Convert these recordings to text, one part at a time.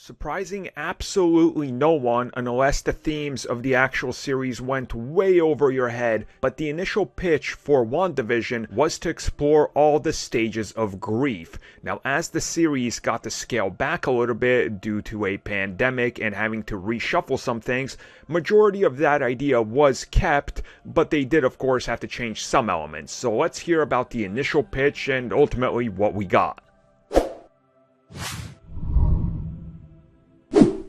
Surprising absolutely no one unless the themes of the actual series went way over your head, but the initial pitch for WandaVision was to explore all the stages of grief. Now, as the series got to scale back a little bit due to a pandemic and having to reshuffle some things, majority of that idea was kept, but they did of course have to change some elements. So let's hear about the initial pitch and ultimately what we got.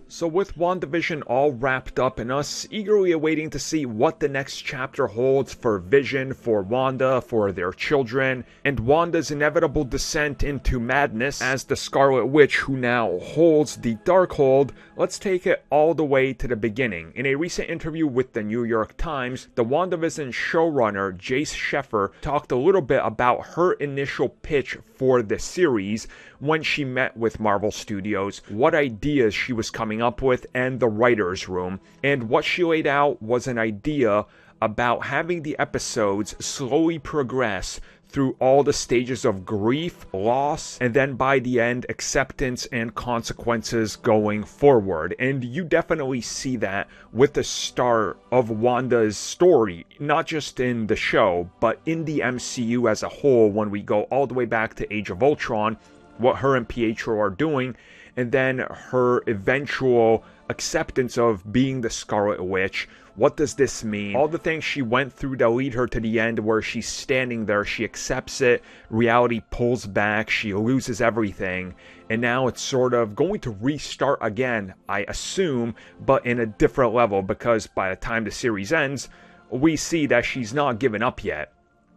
So with WandaVision all wrapped up and us eagerly awaiting to see what the next chapter holds for Vision, for Wanda, for their children, and Wanda's inevitable descent into madness as the Scarlet Witch who now holds the Darkhold, let's take it all the way to the beginning. In a recent interview with the New York Times, the WandaVision showrunner Jace Sheffer talked a little bit about her initial pitch for the series when she met with Marvel Studios, what ideas she was coming up with, and the writer's room. And what she laid out was an idea about having the episodes slowly progress through all the stages of grief, loss, and then by the end, acceptance and consequences going forward. And you definitely see that with the start of Wanda's story, not just in the show, but in the MCU as a whole, when we go all the way back to Age of Ultron, what her and Pietro are doing, and then her eventual acceptance of being the Scarlet Witch. What does this mean? All the things she went through to lead her to the end where she's standing there, she accepts it, reality pulls back, she loses everything, and now it's sort of going to restart again, I assume, but in a different level, because by the time the series ends, we see that she's not given up yet.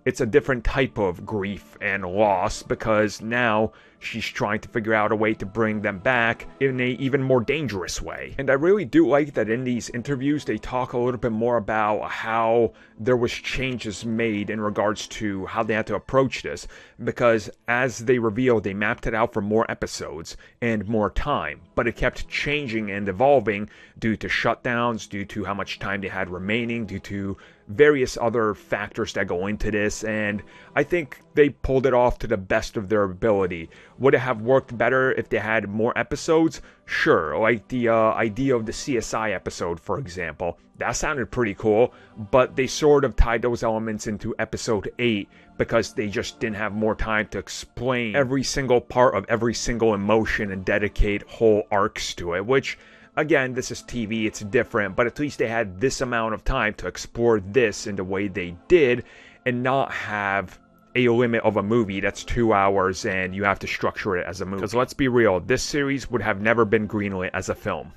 It's a different type of grief and loss because now she's trying to figure out a way to bring them back in an even more dangerous way. And I really do like that in these interviews they talk a little bit more about how there was changes made in regards to how they had to approach this, because as they revealed, they mapped it out for more episodes and more time, but it kept changing and evolving due to shutdowns, due to how much time they had remaining, due to various other factors that go into this, and I think they pulled it off to the best of their ability. Would it have worked better if they had more episodes? Sure, like the idea of the CSI episode, for example. That sounded pretty cool, but they sort of tied those elements into episode 8 because they just didn't have more time to explain every single part of every single emotion and dedicate whole arcs to it, which, again, this is TV, it's different, but at least they had this amount of time to explore this in the way they did and not have a limit of a movie that's 2 hours and you have to structure it as a movie. Because let's be real, this series would have never been greenlit as a film.